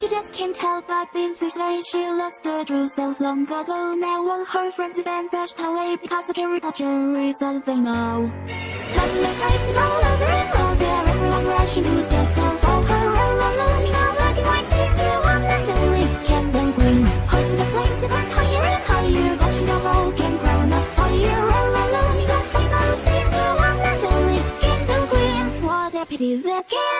just can't help but be persuaded she lost her true self long ago. Now all her friends have been pushed away because the caricature is all they know. Toddlers racing all over and over, everyone rushing to the cell. All her all alone in a black and white city, one that the leak can then clean. Holding the flames that went higher and higher, watching a broken crown of fire. All alone in a final city, one that the leak can then clean. What a pity that can